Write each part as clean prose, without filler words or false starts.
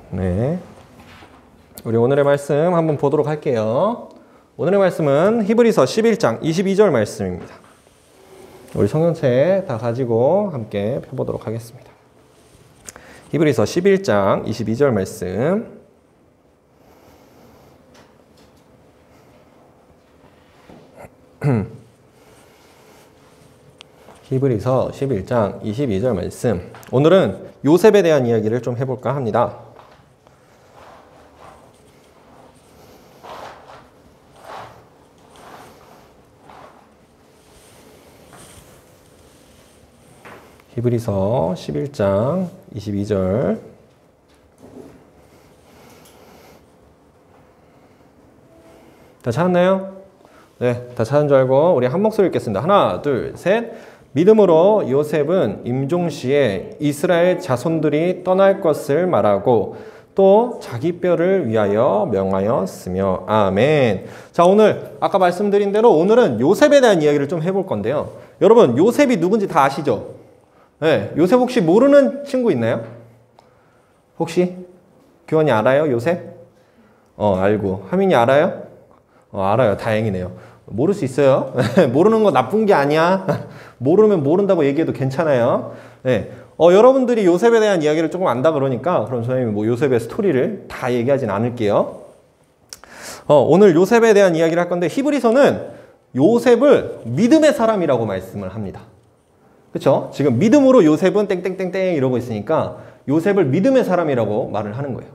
네, 우리 오늘의 말씀 한번 보도록 할게요. 오늘의 말씀은 히브리서 11장 22절 말씀입니다. 우리 성경책 다 가지고 함께 펴보도록 하겠습니다. 히브리서 11장 22절 말씀. 히브리서 11장 22절 말씀. 오늘은 요셉에 대한 이야기를 좀 해볼까 합니다. 히브리서 11장 22절. 다 찾았나요? 네, 다 찾은 줄 알고 우리 한 목소리 읽겠습니다. 하나, 둘, 셋. 믿음으로 요셉은 임종시에 이스라엘 자손들이 떠날 것을 말하고 또 자기 뼈를 위하여 명하였으며. 아멘. 자, 오늘 아까 말씀드린 대로 오늘은 요셉에 대한 이야기를 좀 해볼 건데요. 여러분, 요셉이 누군지 다 아시죠? 네, 요셉 혹시 모르는 친구 있나요? 혹시? 교원이 알아요, 요셉? 알고. 하민이 알아요? 알아요. 다행이네요. 모를 수 있어요. 모르는 거 나쁜 게 아니야. 모르면 모른다고 얘기해도 괜찮아요. 네. 여러분들이 요셉에 대한 이야기를 조금 안다 그러니까 그럼 선생님이 뭐 요셉의 스토리를 다 얘기하진 않을게요. 오늘 요셉에 대한 이야기를 할 건데 히브리서는 요셉을 믿음의 사람이라고 말씀을 합니다. 그렇죠? 지금 믿음으로 요셉은 땡땡땡땡 이러고 있으니까 요셉을 믿음의 사람이라고 말을 하는 거예요.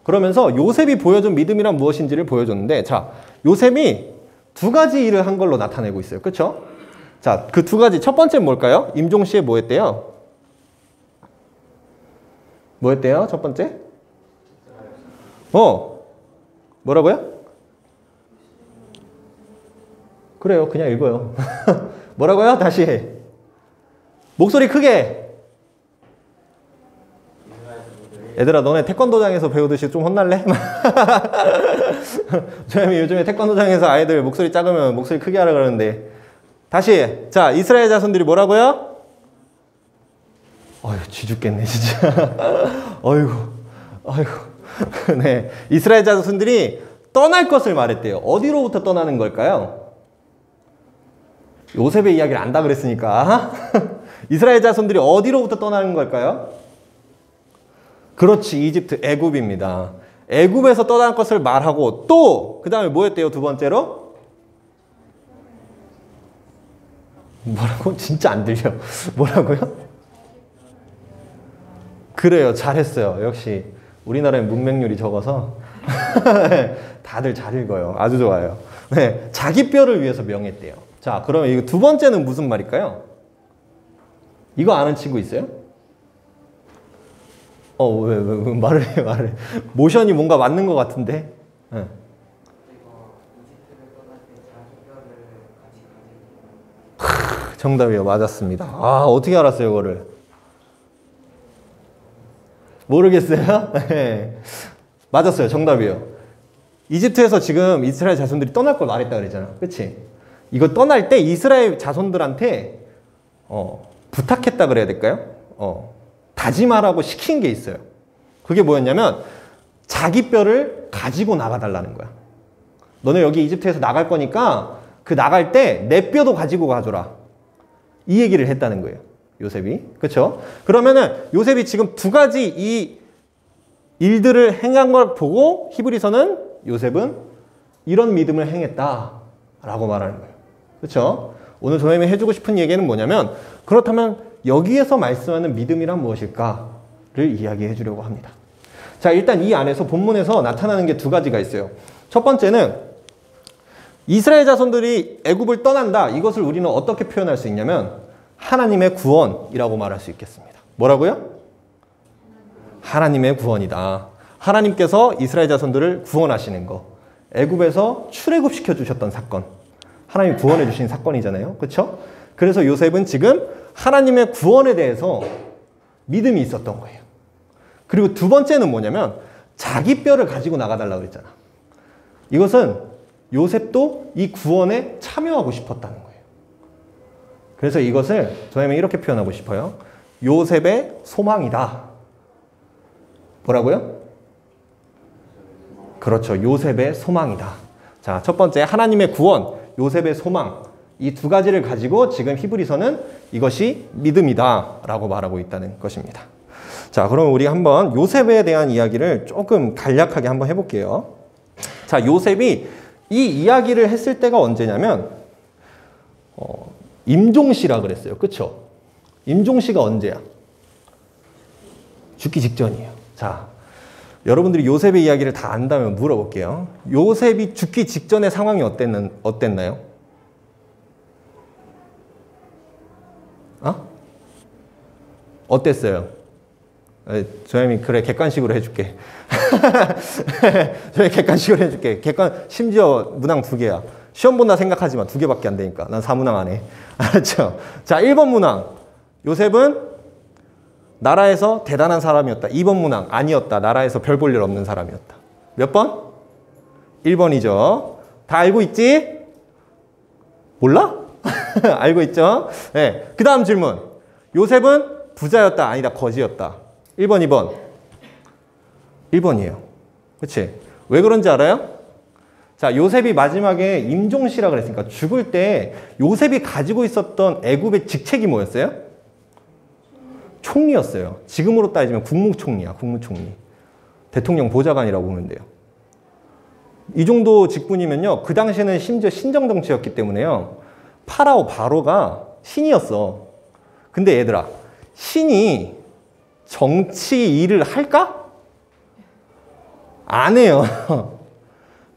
그러면서 요셉이 보여준 믿음이란 무엇인지를 보여줬는데, 자, 요셉이 두 가지 일을 한 걸로 나타내고 있어요. 그렇죠? 자, 그 두 가지. 첫 번째는 뭘까요? 임종시에 뭐 했대요? 뭐 했대요? 첫 번째? 뭐라고요? 그래요. 그냥 읽어요. 뭐라고요? 다시 해. 목소리 크게. 얘들아, 너네 태권도장에서 배우듯이 좀 혼날래? 저희 요즘에 태권도장에서 아이들 목소리 작으면 목소리 크게 하라 그러는데. 다시. 자, 이스라엘 자손들이 뭐라고요? 쥐 죽겠네 진짜. 어이구. 네, 이스라엘 자손들이 떠날 것을 말했대요. 어디로부터 떠나는 걸까요? 요셉의 이야기를 안다 그랬으니까. 이스라엘 자손들이 어디로부터 떠나는 걸까요? 그렇지, 이집트, 애굽입니다. 애굽에서 떠날 것을 말하고 또 그 다음에 뭐 했대요? 두 번째로? 뭐라고? 진짜 안 들려. 뭐라고요? 그래요, 잘했어요. 역시 우리나라의 문맹률이 적어서 다들 잘 읽어요. 아주 좋아요. 네, 자기 뼈를 위해서 명했대요. 자, 그러면 이거 두 번째는 무슨 말일까요? 이거 아는 친구 있어요? 왜 말을 해. 모션이 뭔가 맞는 것 같은데. 네. 정답이요. 맞았습니다. 어떻게 알았어요, 이거를? 모르겠어요? 네. 맞았어요. 정답이요. 이집트에서 지금 이스라엘 자손들이 떠날 걸 말했다 그랬잖아. 그치? 이거 떠날 때 이스라엘 자손들한테 부탁했다 그래야 될까요? 다짐하라고 시킨 게 있어요. 그게 뭐였냐면 자기 뼈를 가지고 나가달라는 거야. 너네 여기 이집트에서 나갈 거니까 그 나갈 때 내 뼈도 가지고 가줘라. 이 얘기를 했다는 거예요. 요셉이. 그렇죠? 그러면은 요셉이 지금 두 가지 이 일들을 행한 걸 보고 히브리서는 요셉은 이런 믿음을 행했다라고 말하는 거예요. 그렇죠? 오늘 선생님이 해주고 싶은 얘기는 뭐냐면, 그렇다면 여기에서 말씀하는 믿음이란 무엇일까를 이야기해 주려고 합니다. 자, 일단 이 안에서 본문에서 나타나는 게 두 가지가 있어요. 첫 번째는 이스라엘 자손들이 애굽을 떠난다. 이것을 우리는 어떻게 표현할 수 있냐면 하나님의 구원이라고 말할 수 있겠습니다. 뭐라고요? 하나님의 구원이다. 하나님께서 이스라엘 자손들을 구원하시는 거. 애굽에서 출애굽시켜 주셨던 사건. 하나님이 구원해 주신 사건이잖아요. 그렇죠? 그래서 요셉은 지금 하나님의 구원에 대해서 믿음이 있었던 거예요. 그리고 두 번째는 뭐냐면 자기 뼈를 가지고 나가달라고 그랬잖아. 이것은 요셉도 이 구원에 참여하고 싶었다는 거예요. 그래서 이것을 저희는 이렇게 표현하고 싶어요. 요셉의 소망이다. 뭐라고요? 그렇죠. 요셉의 소망이다. 자, 첫 번째 하나님의 구원, 요셉의 소망. 이 두 가지를 가지고 지금 히브리서는 이것이 믿음이다 라고 말하고 있다는 것입니다. 자, 그럼 우리 한번 요셉에 대한 이야기를 조금 간략하게 한번 해볼게요. 자, 요셉이 이 이야기를 했을 때가 언제냐면 임종시라 그랬어요. 그쵸? 임종시가 언제야? 죽기 직전이에요. 자, 여러분들이 요셉의 이야기를 다 안다면 물어볼게요. 요셉이 죽기 직전의 상황이 어땠나요? 어땠어요? 조엠이 그래 객관식으로 해줄게. 조엠이 객관식으로 해줄게. 심지어 문항 2개야. 시험 본다 생각하지 마. 2개밖에 안 되니까. 난 4문항 안 해. 알았죠? 자, 1번 문항. 요셉은 나라에서 대단한 사람이었다. 2번 문항. 아니었다. 나라에서 별 볼 일 없는 사람이었다. 몇 번? 1번이죠. 다 알고 있지? 몰라? 알고 있죠? 네. 그 다음 질문. 요셉은 부자였다. 아니다. 거지였다. 1번, 2번. 1번이에요. 그치? 왜 그런지 알아요? 자, 요셉이 마지막에 임종시라 그랬으니까 죽을 때 요셉이 가지고 있었던 애굽의 직책이 뭐였어요? 총리였어요. 지금으로 따지면 국무총리야. 국무총리. 대통령 보좌관이라고 보면 돼요. 이 정도 직분이면요. 그 당시에는 심지어 신정정치였기 때문에요. 바로가 신이었어. 근데 얘들아, 신이 정치 일을 할까? 안 해요.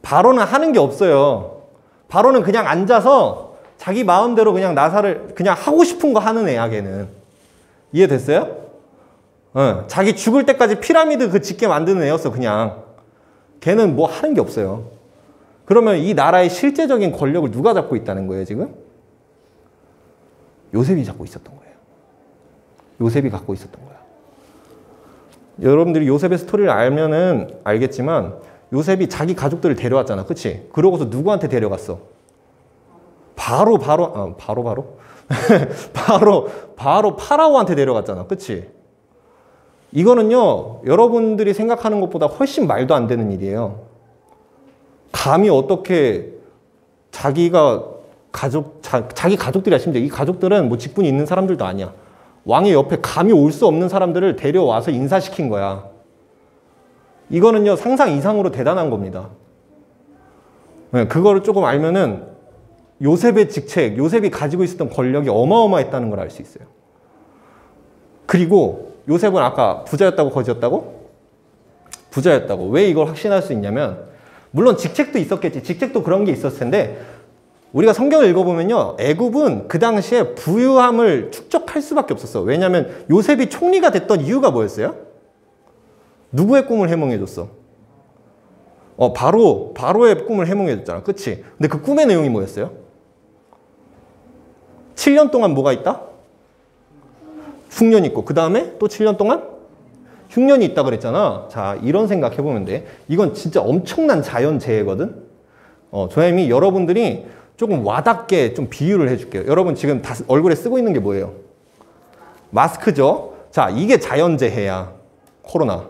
바로는 하는 게 없어요. 바로는 그냥 앉아서 자기 마음대로 그냥 나사를 그냥 하고 싶은 거 하는 애야, 걔는. 이해됐어요? 자기 죽을 때까지 피라미드 그 짓게 만드는 애였어, 그냥. 걔는 뭐 하는 게 없어요. 그러면 이 나라의 실제적인 권력을 누가 잡고 있다는 거예요, 지금? 요셉이 잡고 있었던 거예요. 요셉이 갖고 있었던 거야. 여러분들이 요셉의 스토리를 알면은 알겠지만 요셉이 자기 가족들을 데려왔잖아. 그치? 그러고서 누구한테 데려갔어? 바로 파라오한테 데려갔잖아. 그치? 이거는요, 여러분들이 생각하는 것보다 훨씬 말도 안 되는 일이에요. 감히 어떻게 자기 가족들이야. 심지어 이 가족들은 뭐 직분이 있는 사람들도 아니야. 왕의 옆에 감히 올 수 없는 사람들을 데려와서 인사시킨 거야. 이거는요, 상상 이상으로 대단한 겁니다. 네, 그거를 조금 알면은 요셉의 직책, 요셉이 가지고 있었던 권력이 어마어마했다는 걸 알 수 있어요. 그리고 요셉은 아까 부자였다고 거지였다고? 부자였다고. 왜 이걸 확신할 수 있냐면, 물론 직책도 있었겠지. 직책도 그런 게 있었을 텐데, 우리가 성경을 읽어보면요, 애굽은 그 당시에 부유함을 축적할 수밖에 없었어. 왜냐하면 요셉이 총리가 됐던 이유가 뭐였어요? 누구의 꿈을 해몽해줬어? 바로의 꿈을 해몽해줬잖아. 그치? 근데 그 꿈의 내용이 뭐였어요? 7년 동안 뭐가 있다? 흉년이 있고, 그 다음에 또 7년 동안 흉년이 있다 그랬잖아. 자, 이런 생각 해보면 돼. 이건 진짜 엄청난 자연재해거든? 조엠이 여러분들이 조금 와닿게 좀 비유를 해줄게요. 여러분 지금 다 얼굴에 쓰고 있는 게 뭐예요? 마스크죠? 자, 이게 자연재해야. 코로나.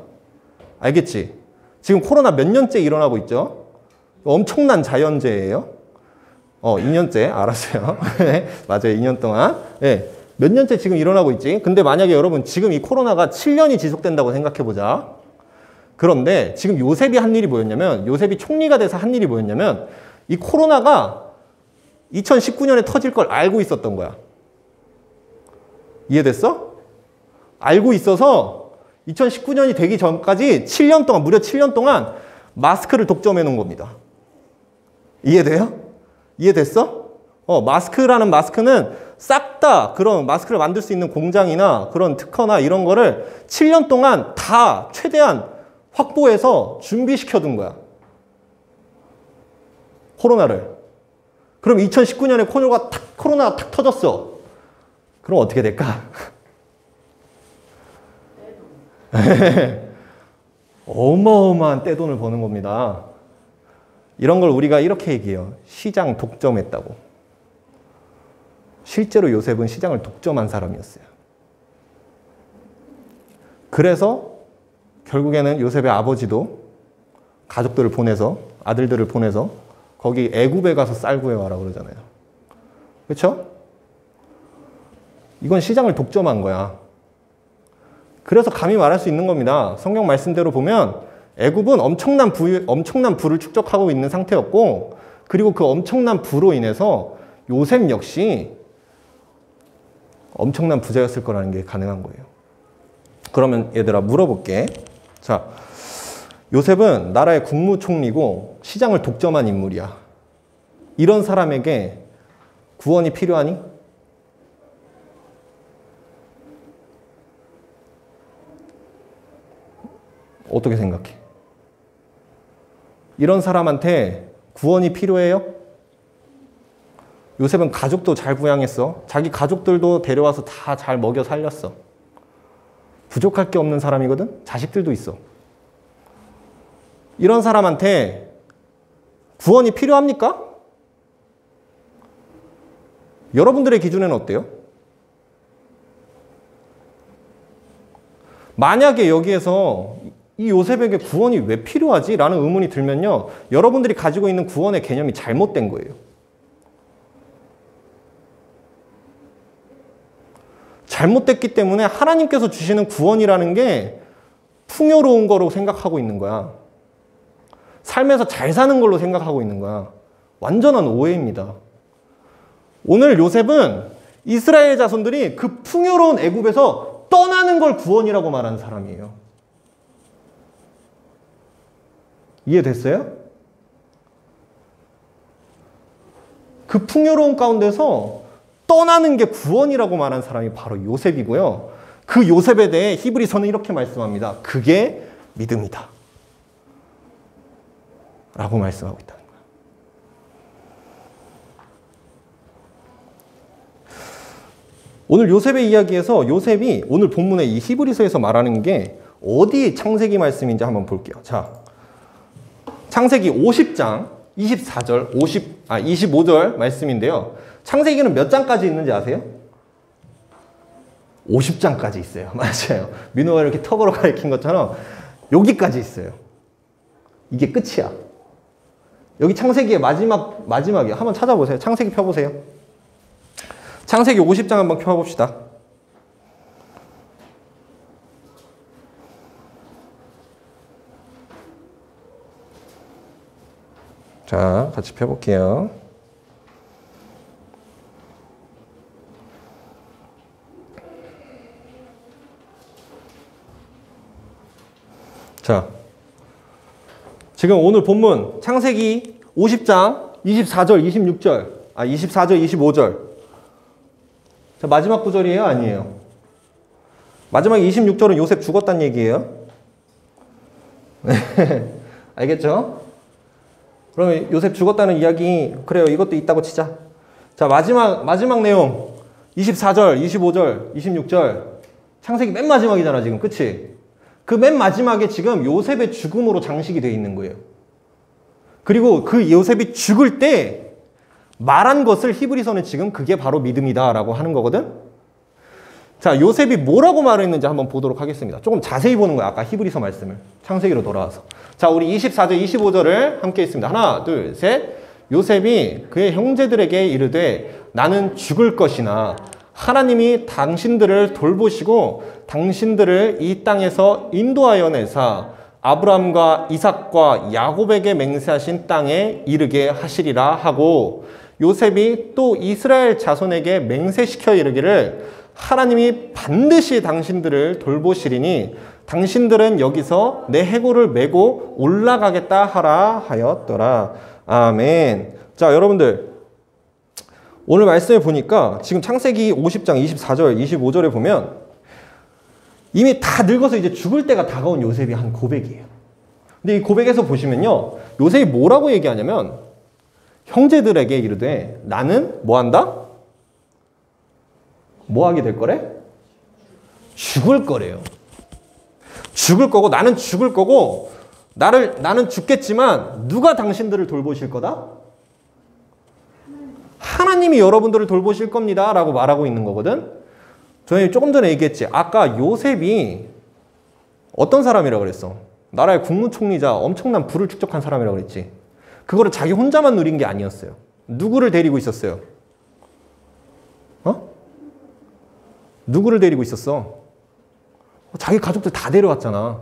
알겠지? 지금 코로나 몇 년째 일어나고 있죠? 엄청난 자연재해예요. 2년째. 알았어요. 맞아요. 2년 동안. 네. 몇 년째 지금 일어나고 있지? 근데 만약에 여러분 지금 이 코로나가 7년이 지속된다고 생각해보자. 그런데 지금 요셉이 한 일이 뭐였냐면, 요셉이 총리가 돼서 한 일이 뭐였냐면, 이 코로나가 2019년에 터질 걸 알고 있었던 거야. 이해됐어? 알고 있어서 2019년이 되기 전까지 7년 동안, 무려 7년 동안 마스크를 독점해 놓은 겁니다. 이해돼요? 이해됐어? 마스크라는 마스크는 싹 다 그런 마스크를 만들 수 있는 공장이나 그런 특허나 이런 거를 7년 동안 다 최대한 확보해서 준비시켜 둔 거야. 코로나를. 그럼 2019년에 코로나가 탁 터졌어. 그럼 어떻게 될까? 어마어마한 떼돈을 버는 겁니다. 이런 걸 우리가 이렇게 얘기해요. 시장 독점했다고. 실제로 요셉은 시장을 독점한 사람이었어요. 그래서 결국에는 요셉의 아버지도 가족들을 보내서, 아들들을 보내서 거기 애굽에 가서 쌀 구해와라 그러잖아요. 그렇죠? 이건 시장을 독점한 거야. 그래서 감히 말할 수 있는 겁니다. 성경 말씀대로 보면 애굽은 엄청난 부를 축적하고 있는 상태였고, 그리고 그 엄청난 부로 인해서 요셉 역시 엄청난 부자였을 거라는 게 가능한 거예요. 그러면 얘들아 물어볼게. 자, 요셉은 나라의 국무총리고 시장을 독점한 인물이야. 이런 사람에게 구원이 필요하니? 어떻게 생각해? 이런 사람한테 구원이 필요해요? 요셉은 가족도 잘 부양했어. 자기 가족들도 데려와서 다 잘 먹여 살렸어. 부족할 게 없는 사람이거든? 자식들도 있어. 이런 사람한테 구원이 필요합니까? 여러분들의 기준에는 어때요? 만약에 여기에서 이 요셉에게 구원이 왜 필요하지? 라는 의문이 들면요, 여러분들이 가지고 있는 구원의 개념이 잘못된 거예요. 잘못됐기 때문에 하나님께서 주시는 구원이라는 게 풍요로운 거로 생각하고 있는 거야. 삶에서 잘 사는 걸로 생각하고 있는 거야. 완전한 오해입니다. 오늘 요셉은 이스라엘 자손들이 그 풍요로운 애굽에서 떠나는 걸 구원이라고 말하는 사람이에요. 이해됐어요? 그 풍요로운 가운데서 떠나는 게 구원이라고 말한 사람이 바로 요셉이고요. 그 요셉에 대해 히브리서는 이렇게 말씀합니다. 그게 믿음이다 라고 말씀하고 있다는 거예요. 오늘 요셉의 이야기에서 요셉이 오늘 본문의 이 히브리서에서 말하는 게 어디 창세기 말씀인지 한번 볼게요. 자, 창세기 50장 24절, 25절 말씀인데요. 창세기는 몇 장까지 있는지 아세요? 50장까지 있어요. 맞아요. 민호가 이렇게 턱으로 가리킨 것처럼 여기까지 있어요. 이게 끝이야. 여기 창세기의 마지막이에요. 한번 찾아보세요. 창세기 펴보세요. 창세기 50장 한번 펴봅시다. 자, 같이 펴볼게요. 자, 지금 오늘 본문 창세기 50장 24절, 24절, 25절. 자, 마지막 구절이에요? 아니에요? 마지막 26절은 요셉 죽었다는 얘기예요. 알겠죠? 그러면 요셉 죽었다는 이야기, 그래요. 이것도 있다고 치자. 자, 마지막 내용. 24절, 25절, 26절. 창세기 맨 마지막이잖아, 지금. 그치? 그 맨 마지막에 지금 요셉의 죽음으로 장식이 되어 있는 거예요. 그리고 그 요셉이 죽을 때 말한 것을 히브리서는 지금 그게 바로 믿음이다 라고 하는 거거든? 자, 요셉이 뭐라고 말했는지 한번 보도록 하겠습니다. 조금 자세히 보는 거야. 아까 히브리서 말씀을. 창세기로 돌아와서. 자, 우리 24절, 25절을 함께 읽습니다. 하나, 둘, 셋. 요셉이 그의 형제들에게 이르되 나는 죽을 것이나 하나님이 당신들을 돌보시고 당신들을 이 땅에서 인도하여 내사 아브람과 이삭과 야곱에게 맹세하신 땅에 이르게 하시리라 하고, 요셉이 또 이스라엘 자손에게 맹세시켜 이르기를 하나님이 반드시 당신들을 돌보시리니 당신들은 여기서 내 해골을 메고 올라가겠다 하라 하였더라. 아멘. 자, 여러분들 오늘 말씀에 보니까 지금 창세기 50장 24절 25절에 보면 이미 다 늙어서 이제 죽을 때가 다가온 요셉이 한 고백이에요. 근데 이 고백에서 보시면요, 요셉이 뭐라고 얘기하냐면 형제들에게 이르되 나는 뭐 한다? 뭐 하게 될 거래? 죽을 거래요. 죽을 거고, 나는 죽을 거고, 나는 죽겠지만 누가 당신들을 돌보실 거다? 하나님이 여러분들을 돌보실 겁니다 라고 말하고 있는 거거든. 저희 조금 전에 얘기했지. 아까 요셉이 어떤 사람이라고 그랬어? 나라의 국무총리자 엄청난 부를 축적한 사람이라고 그랬지. 그거를 자기 혼자만 누린 게 아니었어요. 누구를 데리고 있었어요? 누구를 데리고 있었어? 자기 가족들 다 데려왔잖아.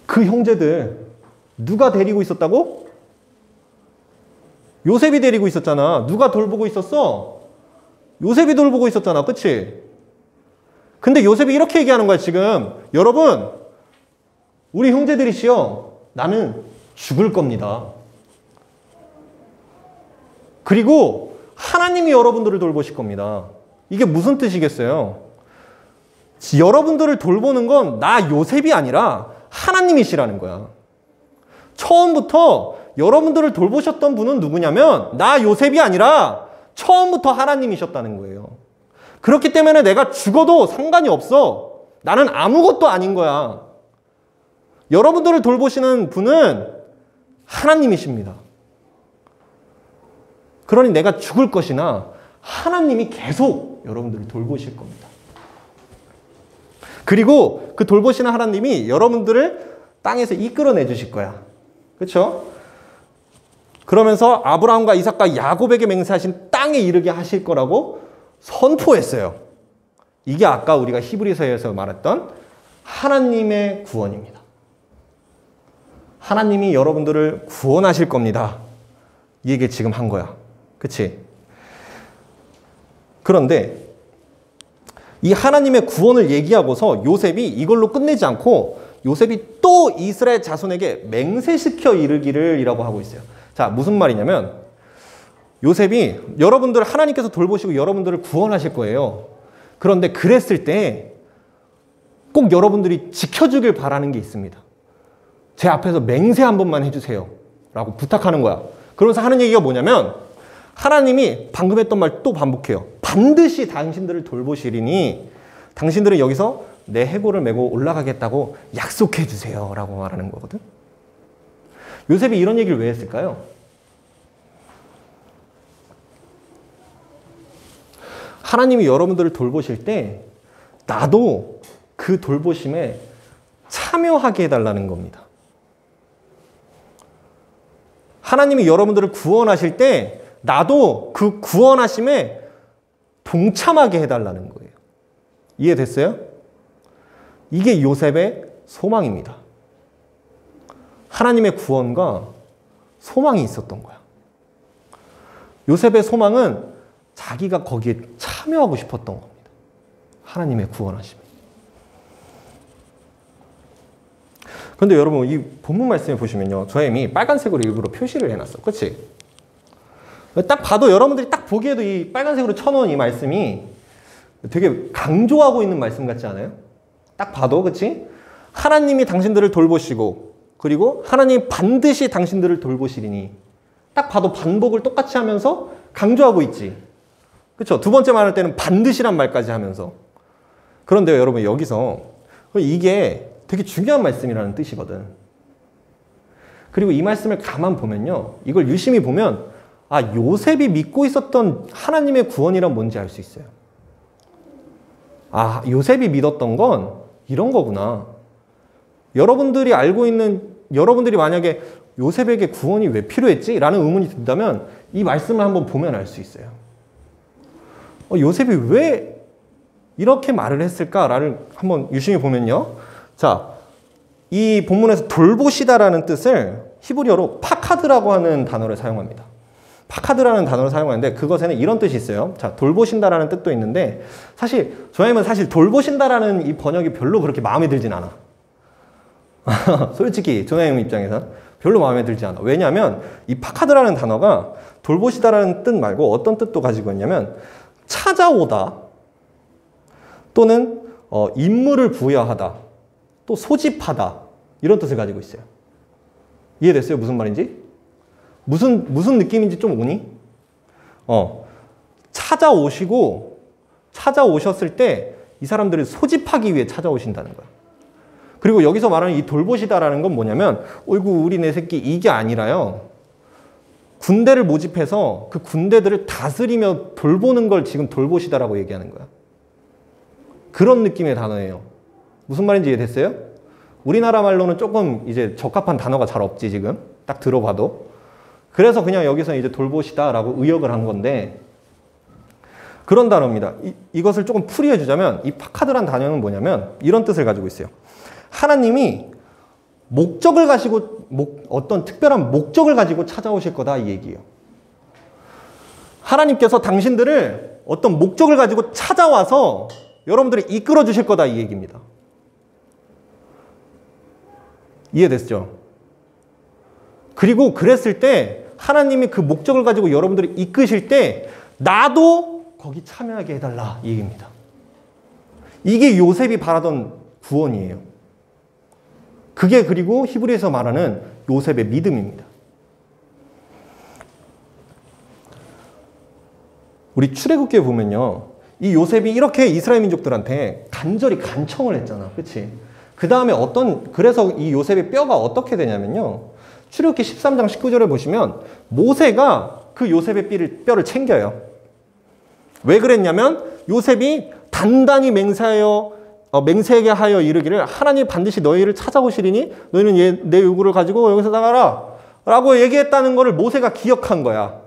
그 형제들 누가 데리고 있었다고? 요셉이 데리고 있었잖아. 누가 돌보고 있었어? 요셉이 돌보고 있었잖아. 그치? 근데 요셉이 이렇게 얘기하는 거야 지금. 여러분, 우리 형제들이시여, 나는 죽을 겁니다. 그리고 하나님이 여러분들을 돌보실 겁니다. 이게 무슨 뜻이겠어요? 여러분들을 돌보는 건 나 요셉이 아니라 하나님이시라는 거야. 처음부터 여러분들을 돌보셨던 분은 누구냐면 나 요셉이 아니라 처음부터 하나님이셨다는 거예요. 그렇기 때문에 내가 죽어도 상관이 없어. 나는 아무것도 아닌 거야. 여러분들을 돌보시는 분은 하나님이십니다. 그러니 내가 죽을 것이나 하나님이 계속 여러분들을 돌보실 겁니다. 그리고 그 돌보시는 하나님이 여러분들을 땅에서 이끌어내 주실 거야. 그렇죠? 그러면서 아브라함과 이삭과 야곱에게 맹세하신 땅에 이르게 하실 거라고 선포했어요. 이게 아까 우리가 히브리서에서 말했던 하나님의 구원입니다. 하나님이 여러분들을 구원하실 겁니다. 이 얘기 지금 한 거야. 그치? 그런데 이 하나님의 구원을 얘기하고서 요셉이 이걸로 끝내지 않고 요셉이 또 이스라엘 자손에게 맹세시켜 이르기를 이라고 하고 있어요. 자, 무슨 말이냐면 요셉이 여러분들 하나님께서 돌보시고 여러분들을 구원하실 거예요. 그런데 그랬을 때 꼭 여러분들이 지켜주길 바라는 게 있습니다. 제 앞에서 맹세 한 번만 해주세요 라고 부탁하는 거야. 그러면서 하는 얘기가 뭐냐면 하나님이 방금 했던 말 또 반복해요. 반드시 당신들을 돌보시리니 당신들은 여기서 내 해골을 메고 올라가겠다고 약속해 주세요 라고 말하는 거거든. 요셉이 이런 얘기를 왜 했을까요? 하나님이 여러분들을 돌보실 때 나도 그 돌보심에 참여하게 해달라는 겁니다. 하나님이 여러분들을 구원하실 때 나도 그 구원하심에 동참하게 해달라는 거예요. 이해됐어요? 이게 요셉의 소망입니다. 하나님의 구원과 소망이 있었던 거야. 요셉의 소망은 자기가 거기에 참여하고 싶었던 겁니다. 하나님의 구원하심. 그런데 여러분 이 본문 말씀에 보시면요. 저엠이 빨간색으로 일부러 표시를 해놨어. 그치? 딱 봐도 여러분들이 딱 보기에도 이 빨간색으로 쳐놓은 이 말씀이 되게 강조하고 있는 말씀 같지 않아요? 딱 봐도, 그치? 하나님이 당신들을 돌보시고 그리고 하나님이 반드시 당신들을 돌보시리니 딱 봐도 반복을 똑같이 하면서 강조하고 있지. 그쵸? 두 번째 말할 때는 반드시란 말까지 하면서. 그런데 여러분 여기서 이게 되게 중요한 말씀이라는 뜻이거든. 그리고 이 말씀을 가만 보면요. 이걸 유심히 보면 아, 요셉이 믿고 있었던 하나님의 구원이란 뭔지 알 수 있어요. 아, 요셉이 믿었던 건 이런 거구나. 여러분들이 알고 있는, 여러분들이 만약에 요셉에게 구원이 왜 필요했지? 라는 의문이 든다면 이 말씀을 한번 보면 알 수 있어요. 요셉이 왜 이렇게 말을 했을까를 한번 유심히 보면요. 자, 이 본문에서 돌보시다라는 뜻을 히브리어로 파카드라고 하는 단어를 사용합니다. 파카드라는 단어를 사용하는데 그것에는 이런 뜻이 있어요. 자, 돌보신다라는 뜻도 있는데 사실 저희는 사실 돌보신다라는 이 번역이 별로 그렇게 마음에 들진 않아. 솔직히 조나임 입장에서 별로 마음에 들지 않아. 왜냐하면 이 파카드라는 단어가 돌보시다라는 뜻 말고 어떤 뜻도 가지고 있냐면 찾아오다 또는 임무를 부여하다 또 소집하다 이런 뜻을 가지고 있어요. 이해됐어요? 무슨 말인지? 무슨 느낌인지 좀 오니? 찾아오셨을 때 이 사람들을 소집하기 위해 찾아오신다는 거야. 그리고 여기서 말하는 이 돌보시다라는 건 뭐냐면 어이구 우리 내 새끼 이게 아니라요. 군대를 모집해서 그 군대들을 다스리며 돌보는 걸 지금 돌보시다라고 얘기하는 거야. 그런 느낌의 단어예요. 무슨 말인지 이해됐어요? 우리나라 말로는 조금 이제 적합한 단어가 잘 없지, 지금. 딱 들어봐도. 그래서 그냥 여기서 이제 돌보시다라고 의역을 한 건데, 그런 단어입니다. 이것을 조금 풀이해 주자면, 이 파카드란 단어는 뭐냐면, 이런 뜻을 가지고 있어요. 하나님이 목적을 가지고, 어떤 특별한 목적을 가지고 찾아오실 거다, 이 얘기예요. 하나님께서 당신들을 어떤 목적을 가지고 찾아와서 여러분들이 이끌어 주실 거다, 이 얘기입니다. 이해됐죠? 그리고 그랬을 때 하나님이 그 목적을 가지고 여러분들이 이끄실 때 나도 거기 참여하게 해달라, 이 얘기입니다. 이게 요셉이 바라던 구원이에요. 그게 그리고 히브리에서 말하는 요셉의 믿음입니다. 우리 출애굽기에 보면요, 이 요셉이 이렇게 이스라엘 민족들한테 간절히 간청을 했잖아, 그렇지? 그 다음에 그래서 이 요셉의 뼈가 어떻게 되냐면요, 출애굽기 13장 19절을 보시면 모세가 그 요셉의 뼈를 챙겨요. 왜 그랬냐면 요셉이 단단히 맹세하게 하여 이르기를 하나님 반드시 너희를 찾아오시리니 너희는 내 요구를 가지고 여기서 나가라 라고 얘기했다는 것을 모세가 기억한 거야.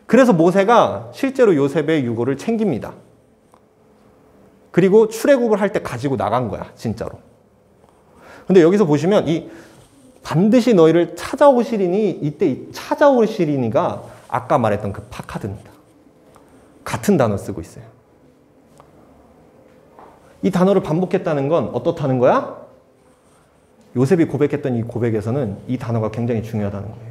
그래서 모세가 실제로 요셉의 유고를 챙깁니다. 그리고 출애굽을 할 때 가지고 나간 거야, 진짜로. 근데 여기서 보시면 이 반드시 너희를 찾아오시리니, 이때 이 찾아오시리니가 아까 말했던 그 파카드입니다. 같은 단어 쓰고 있어요. 이 단어를 반복했다는 건 어떻다는 거야? 요셉이 고백했던 이 고백에서는 이 단어가 굉장히 중요하다는 거예요.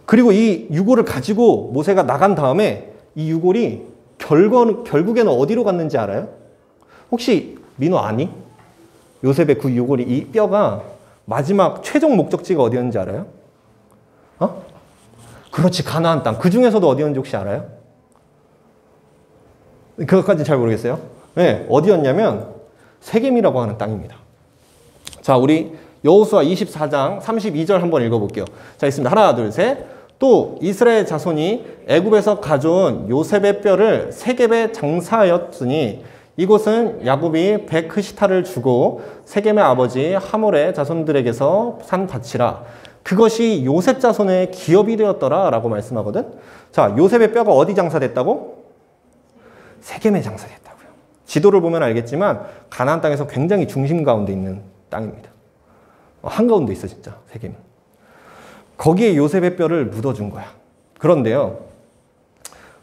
그리고 이 유골을 가지고 모세가 나간 다음에 이 유골이 결국에는 어디로 갔는지 알아요? 혹시 민호 아니? 요셉의 그 유골이, 이 뼈가 마지막 최종 목적지가 어디였는지 알아요? 그렇지, 가나안 땅. 그 중에서도 어디였는지 혹시 알아요? 그것까지 잘 모르겠어요. 네, 어디였냐면 세겜이라고 하는 땅입니다. 자, 우리 여호수아 24장 32절 한번 읽어볼게요. 자, 있습니다. 하나, 둘, 셋. 또 이스라엘 자손이 애굽에서 가져온 요셉의 뼈를 세겜에 장사하였으니 이곳은 야곱이 베크시타를 주고 세겜의 아버지 하몰의 자손들에게서 산 밭이라. 그것이 요셉 자손의 기업이 되었더라 라고 말씀하거든. 자, 요셉의 뼈가 어디 장사됐다고? 세겜에 장사됐다고요. 지도를 보면 알겠지만 가나안 땅에서 굉장히 중심 가운데 있는 땅입니다. 한가운데 있어, 진짜 세겜. 거기에 요셉의 뼈를 묻어준 거야. 그런데요,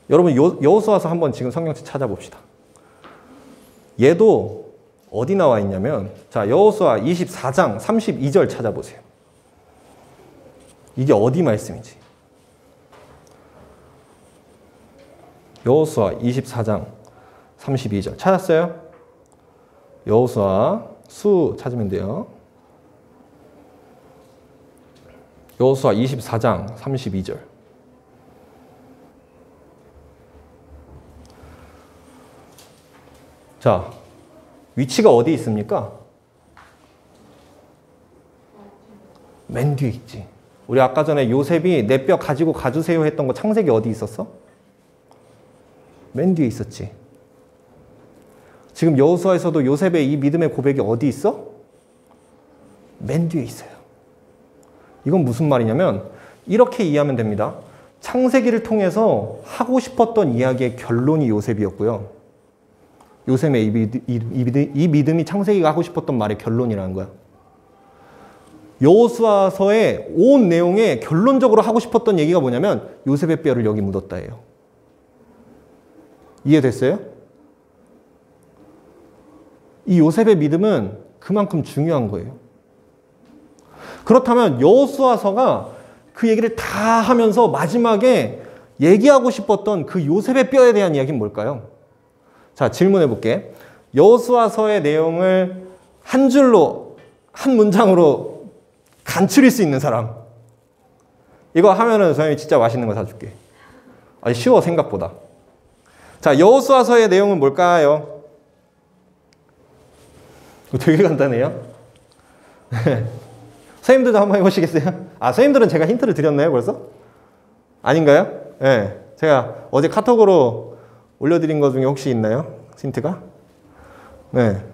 여러분 여호수아서 한번 지금 성경책 찾아봅시다. 얘도 어디 나와 있냐면, 자, 여호수아 24장 32절 찾아보세요. 이게 어디 말씀인지. 여호수아 24장 32절 찾았어요? 여호수아 수 찾으면 돼요. 여호수아 24장 32절. 자, 위치가 어디 있습니까? 맨 뒤에 있지. 우리 아까 전에 요셉이 내 뼈 가지고 가주세요 했던 거 창세기 어디 있었어? 맨 뒤에 있었지. 지금 여호수아에서도 요셉의 이 믿음의 고백이 어디 있어? 맨 뒤에 있어요. 이건 무슨 말이냐면 이렇게 이해하면 됩니다. 창세기를 통해서 하고 싶었던 이야기의 결론이 요셉이었고요. 요셉의 이 믿음이 창세기가 하고 싶었던 말의 결론이라는 거야. 여호수아서의 온 내용에 결론적으로 하고 싶었던 얘기가 뭐냐면 요셉의 뼈를 여기 묻었다예요. 이해됐어요? 이 요셉의 믿음은 그만큼 중요한 거예요. 그렇다면 여호수아서가 그 얘기를 다 하면서 마지막에 얘기하고 싶었던 그 요셉의 뼈에 대한 이야기는 뭘까요? 자, 질문해 볼게. 여호수아서의 내용을 한 줄로, 한 문장으로 간추릴 수 있는 사람. 이거 하면은 선생님이 진짜 맛있는 거 사줄게. 아니, 쉬워, 생각보다. 자, 여호수아서의 내용은 뭘까요? 되게 간단해요. 선생님들도 한번 해보시겠어요? 아, 선생님들은 제가 힌트를 드렸나요, 벌써? 아닌가요? 네. 제가 어제 카톡으로 올려드린 것 중에 혹시 있나요? 힌트가? 네.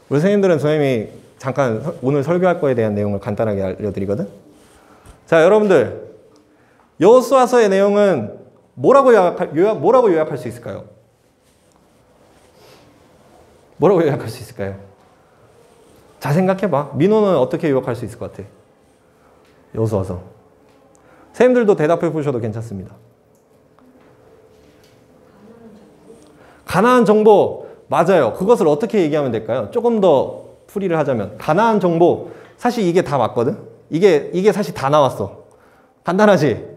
우리 선생님들은 선생님이 잠깐 오늘 설교할 거에 대한 내용을 간단하게 알려드리거든. 자, 여러분들 여호수아서의 내용은 뭐라고 요약할 수 있을까요? 뭐라고 요약할 수 있을까요? 자, 생각해봐. 민호는 어떻게 요약할 수 있을 것 같아? 여호수아서. 선생님들도 대답해 보셔도 괜찮습니다. 가나안 정보. 맞아요. 그것을 어떻게 얘기하면 될까요? 조금 더 풀이를 하자면 가나안 정보. 사실 이게 다 맞거든. 이게 사실 다 나왔어. 간단하지?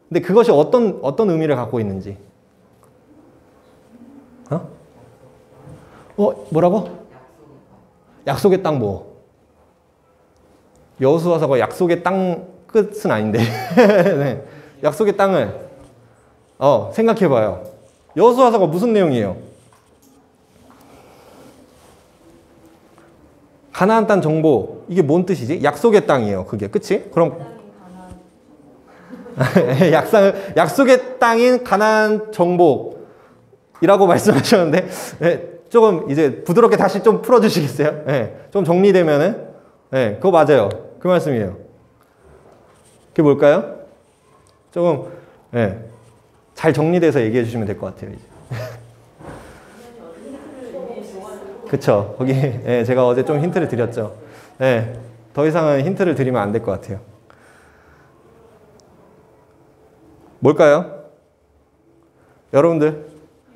근데 그것이 어떤 의미를 갖고 있는지. 뭐라고? 약속의 땅 뭐? 여호수아서가 약속의 땅 끝은 아닌데. 네. 약속의 땅을 생각해봐요. 여호수아서가 무슨 내용이에요? 가나안 땅 정보. 이게 뭔 뜻이지? 약속의 땅이에요. 그게 그치? 그럼 약속의 땅인 가나안 정복이라고 말씀하셨는데 조금 이제 부드럽게 다시 좀 풀어주시겠어요? 좀 정리되면은 그거 맞아요. 그 말씀이에요. 그게 뭘까요? 조금 잘 정리돼서 얘기해 주시면 될 것 같아요. 이제. 그쵸? 거기 제가 어제 좀 힌트를 드렸죠. 더 이상은 힌트를 드리면 안 될 것 같아요. 뭘까요? 여러분들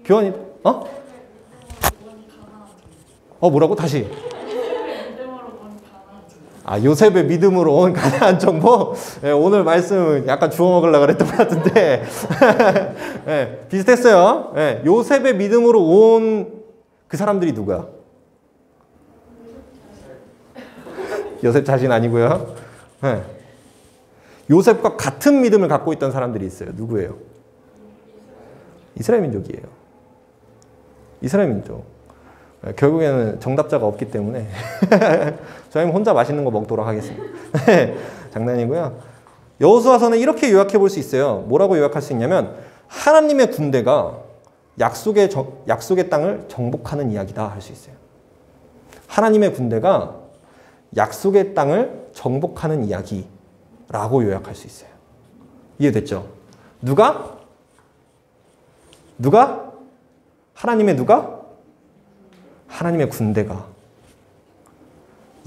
교환이 뭐라고? 다시. 요셉의 믿음으로 온 가나안 정보? 오늘 말씀 약간 주워 먹으려고 그랬던 것 같은데 비슷했어요. 요셉의 믿음으로 온 그 사람들이 누구야? 요셉 자신 아니고요. 요셉과 같은 믿음을 갖고 있던 사람들이 있어요. 누구예요? 이스라엘 민족이에요. 이스라엘 민족. 결국에는 정답자가 없기 때문에 저희는 혼자 맛있는 거 먹도록 하겠습니다. 장난이고요. 여호수아서는 이렇게 요약해 볼 수 있어요. 뭐라고 요약할 수 있냐면 하나님의 군대가 약속의 땅을 정복하는 이야기다 할 수 있어요. 하나님의 군대가 약속의 땅을 정복하는 이야기라고 요약할 수 있어요. 이해됐죠? 누가? 하나님의 누가? 하나님의 군대가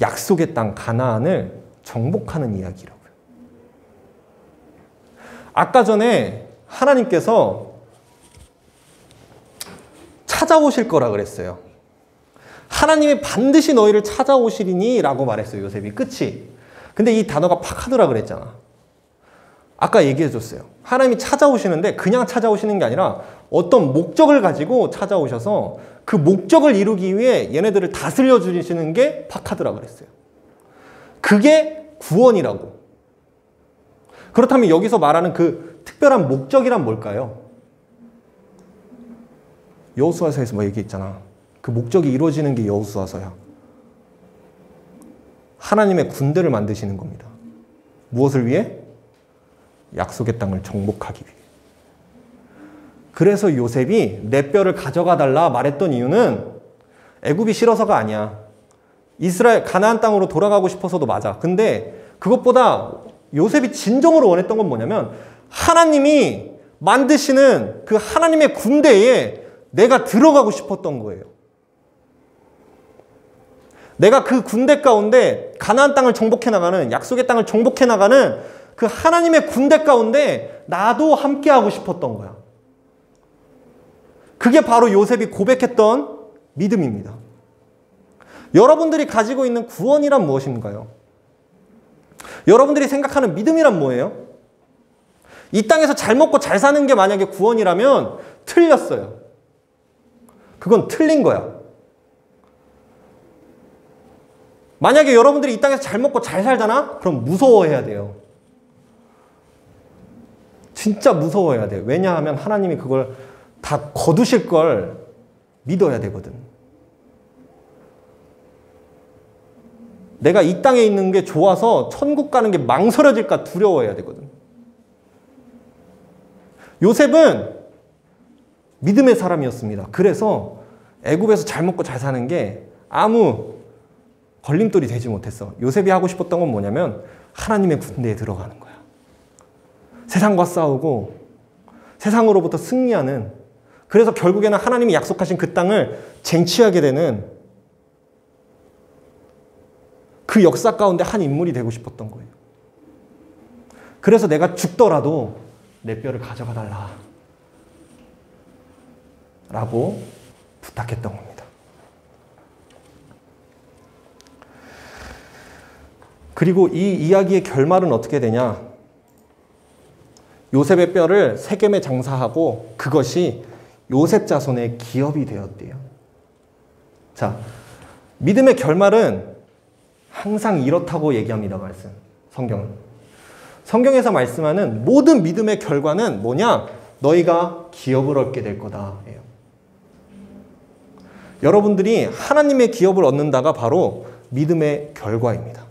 약속의 땅 가나안을 정복하는 이야기라고요. 아까 전에 하나님께서 찾아오실 거라 그랬어요. 하나님이 반드시 너희를 찾아오시리니 라고 말했어요. 요셉이. 그치? 근데 이 단어가 파카드라 그랬잖아. 아까 얘기해 줬어요. 하나님이 찾아오시는데 그냥 찾아오시는 게 아니라 어떤 목적을 가지고 찾아오셔서 그 목적을 이루기 위해 얘네들을 다스려 주시는 게 파카드라 그랬어요. 그게 구원이라고. 그렇다면 여기서 말하는 그 특별한 목적이란 뭘까요? 여호수아서에서 뭐 얘기했잖아. 그 목적이 이루어지는 게 여호수아서야. 하나님의 군대를 만드시는 겁니다. 무엇을 위해? 약속의 땅을 정복하기 위해. 그래서 요셉이 내 뼈를 가져가 달라 말했던 이유는 애굽이 싫어서가 아니야. 이스라엘 가나안 땅으로 돌아가고 싶어서도 맞아. 근데 그것보다 요셉이 진정으로 원했던 건 뭐냐면 하나님이 만드시는 그 하나님의 군대에 내가 들어가고 싶었던 거예요. 내가 그 군대 가운데 가나안 땅을 정복해 나가는, 약속의 땅을 정복해 나가는 그 하나님의 군대 가운데 나도 함께하고 싶었던 거야. 그게 바로 요셉이 고백했던 믿음입니다. 여러분들이 가지고 있는 구원이란 무엇인가요? 여러분들이 생각하는 믿음이란 뭐예요? 이 땅에서 잘 먹고 잘 사는 게 만약에 구원이라면 틀렸어요. 그건 틀린 거야. 만약에 여러분들이 이 땅에서 잘 먹고 잘 살잖아? 그럼 무서워해야 돼요. 진짜 무서워해야 돼요. 왜냐하면 하나님이 그걸 다 거두실 걸 믿어야 되거든. 내가 이 땅에 있는 게 좋아서 천국 가는 게 망설여질까 두려워해야 되거든. 요셉은 믿음의 사람이었습니다. 그래서 애굽에서 잘 먹고 잘 사는 게 아무 걸림돌이 되지 못했어. 요셉이 하고 싶었던 건 뭐냐면 하나님의 군대에 들어가는 거야. 세상과 싸우고 세상으로부터 승리하는, 그래서 결국에는 하나님이 약속하신 그 땅을 쟁취하게 되는 그 역사 가운데 한 인물이 되고 싶었던 거예요. 그래서 내가 죽더라도 내 뼈를 가져가 달라 라고 부탁했던 겁니다. 그리고 이 이야기의 결말은 어떻게 되냐? 요셉의 뼈를 세겜에 장사하고 그것이 요셉 자손의 기업이 되었대요. 자, 믿음의 결말은 항상 이렇다고 얘기합니다. 말씀. 성경은. 성경에서 말씀하는 모든 믿음의 결과는 뭐냐? 너희가 기업을 얻게 될 거다. 예요. 여러분들이 하나님의 기업을 얻는다가 바로 믿음의 결과입니다.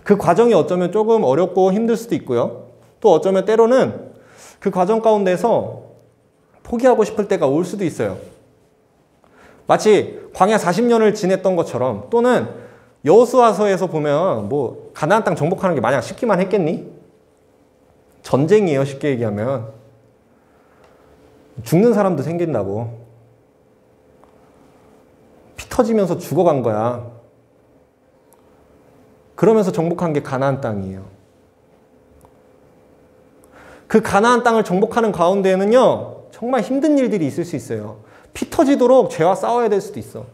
그 과정이 어쩌면 조금 어렵고 힘들 수도 있고요. 또 어쩌면 때로는 그 과정 가운데서 포기하고 싶을 때가 올 수도 있어요. 마치 광야 40년을 지냈던 것처럼, 또는 여호수아서에서 보면 뭐 가나안 땅 정복하는 게 마냥 쉽기만 했겠니? 전쟁이에요. 쉽게 얘기하면. 죽는 사람도 생긴다고. 피 터지면서 죽어간 거야. 그러면서 정복한 게 가나안 땅이에요. 그 가나안 땅을 정복하는 가운데에는요, 정말 힘든 일들이 있을 수 있어요. 피 터지도록 죄와 싸워야 될 수도 있어.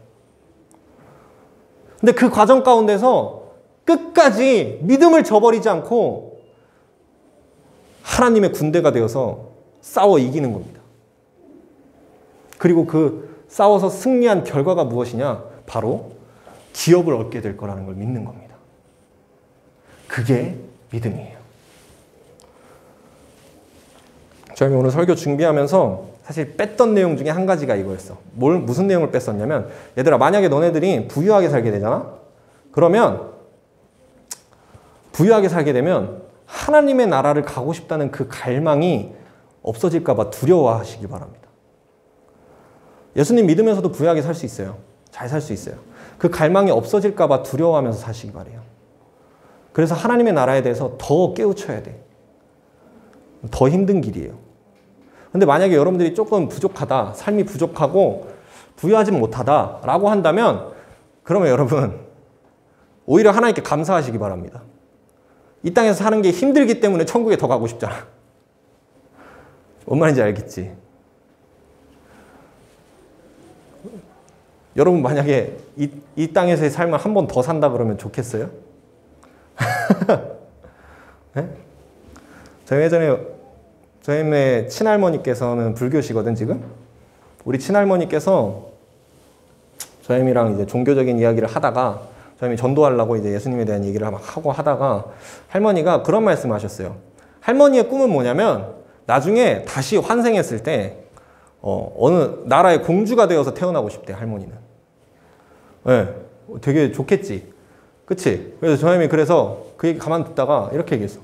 근데 그 과정 가운데서 끝까지 믿음을 저버리지 않고 하나님의 군대가 되어서 싸워 이기는 겁니다. 그리고 그 싸워서 승리한 결과가 무엇이냐? 바로 기업을 얻게 될 거라는 걸 믿는 겁니다. 그게 믿음이에요. 저희 오늘 설교 준비하면서 사실 뺐던 내용 중에 한 가지가 이거였어. 무슨 내용을 뺐었냐면, 얘들아, 만약에 너네들이 부유하게 살게 되잖아? 그러면 부유하게 살게 되면 하나님의 나라를 가고 싶다는 그 갈망이 없어질까 봐 두려워하시기 바랍니다. 예수님 믿으면서도 부유하게 살 수 있어요. 잘 살 수 있어요. 그 갈망이 없어질까 봐 두려워하면서 사시기 바래요. 그래서 하나님의 나라에 대해서 더 깨우쳐야 돼. 더 힘든 길이에요. 근데 만약에 여러분들이 조금 부족하다, 삶이 부족하고 부유하지 못하다라고 한다면, 그러면 여러분 오히려 하나님께 감사하시기 바랍니다. 이 땅에서 사는 게 힘들기 때문에 천국에 더 가고 싶잖아. 뭔 말인지 알겠지? 여러분 만약에 이 땅에서의 삶을 한 번 더 산다 그러면 좋겠어요? 네? 저희 친할머니께서는 불교시거든, 지금. 우리 친할머니께서 저희랑 이제 종교적인 이야기를 하다가, 저희 전도하려고 이제 예수님에 대한 얘기를 막 하고 하다가 할머니가 그런 말씀을 하셨어요. 할머니의 꿈은 뭐냐면 나중에 다시 환생했을 때 어느 나라의 공주가 되어서 태어나고 싶대, 할머니는. 네, 되게 좋겠지. 그치? 그래서 저희 그래서 그 얘기 가만 듣다가 이렇게 얘기했어.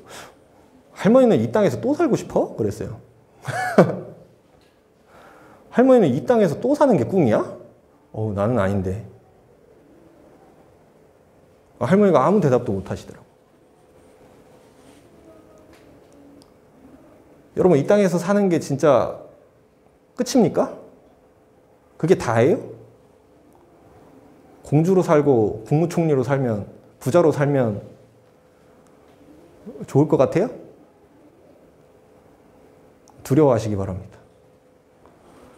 할머니는 이 땅에서 또 살고 싶어? 그랬어요. 할머니는 이 땅에서 또 사는 게 꿈이야? 나는 아닌데. 할머니가 아무 대답도 못 하시더라고. 여러분, 이 땅에서 사는 게 진짜 끝입니까? 그게 다예요? 공주로 살고 국무총리로 살면, 부자로 살면 좋을 것 같아요? 두려워하시기 바랍니다.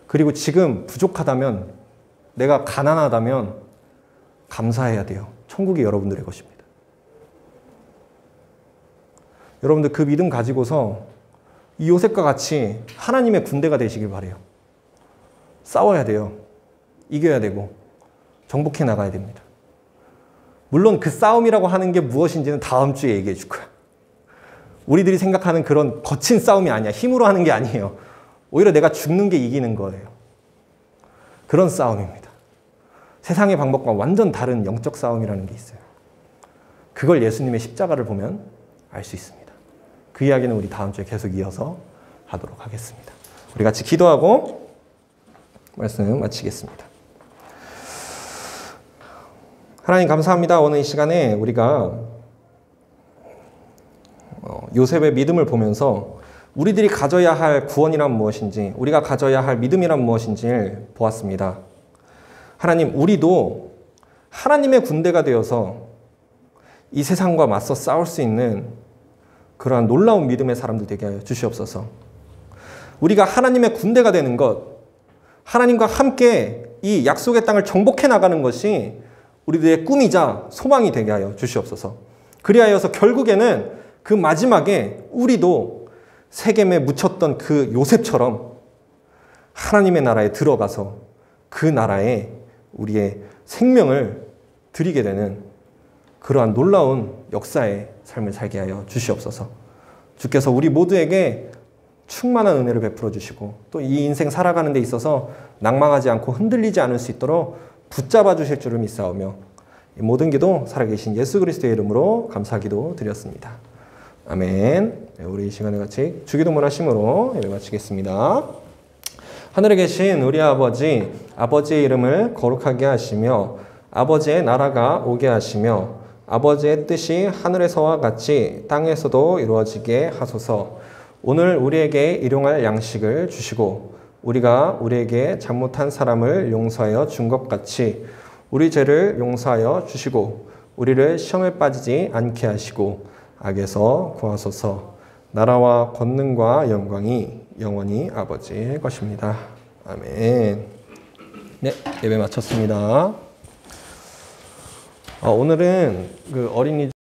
그리고 지금 부족하다면, 내가 가난하다면 감사해야 돼요. 천국이 여러분들의 것입니다. 여러분들 그 믿음 가지고서 이 요셉과 같이 하나님의 군대가 되시길 바래요. 싸워야 돼요. 이겨야 되고 정복해 나가야 됩니다. 물론 그 싸움이라고 하는 게 무엇인지는 다음 주에 얘기해 줄 거야. 우리들이 생각하는 그런 거친 싸움이 아니야. 힘으로 하는 게 아니에요. 오히려 내가 죽는 게 이기는 거예요. 그런 싸움입니다. 세상의 방법과 완전 다른 영적 싸움이라는 게 있어요. 그걸 예수님의 십자가를 보면 알 수 있습니다. 그 이야기는 우리 다음 주에 계속 이어서 하도록 하겠습니다. 우리 같이 기도하고 말씀 마치겠습니다. 하나님 감사합니다. 오늘 이 시간에 우리가 요셉의 믿음을 보면서 우리들이 가져야 할 구원이란 무엇인지, 우리가 가져야 할 믿음이란 무엇인지를 보았습니다. 하나님, 우리도 하나님의 군대가 되어서 이 세상과 맞서 싸울 수 있는 그러한 놀라운 믿음의 사람들 되게 하여 주시옵소서. 우리가 하나님의 군대가 되는 것, 하나님과 함께 이 약속의 땅을 정복해 나가는 것이 우리들의 꿈이자 소망이 되게 하여 주시옵소서. 그리하여서 결국에는 그 마지막에 우리도 세겜에 묻혔던 그 요셉처럼 하나님의 나라에 들어가서 그 나라에 우리의 생명을 드리게 되는 그러한 놀라운 역사의 삶을 살게 하여 주시옵소서. 주께서 우리 모두에게 충만한 은혜를 베풀어 주시고 또 이 인생 살아가는 데 있어서 낭망하지 않고 흔들리지 않을 수 있도록 붙잡아 주실 줄을 믿사오며 이 모든 기도 살아계신 예수 그리스도의 이름으로 감사기도 드렸습니다. 아멘. 우리 이 시간에 같이 주기도문 하심으로 예배 마치겠습니다. 하늘에 계신 우리 아버지, 아버지의 이름을 거룩하게 하시며 아버지의 나라가 오게 하시며 아버지의 뜻이 하늘에서와 같이 땅에서도 이루어지게 하소서. 오늘 우리에게 일용할 양식을 주시고 우리가 우리에게 잘못한 사람을 용서하여 준 것 같이 우리 죄를 용서하여 주시고 우리를 시험에 빠지지 않게 하시고 악에서 구하소서. 나라와 권능과 영광이 영원히 아버지의 것입니다. 아멘. 네, 예배 마쳤습니다. 오늘은 그 어린이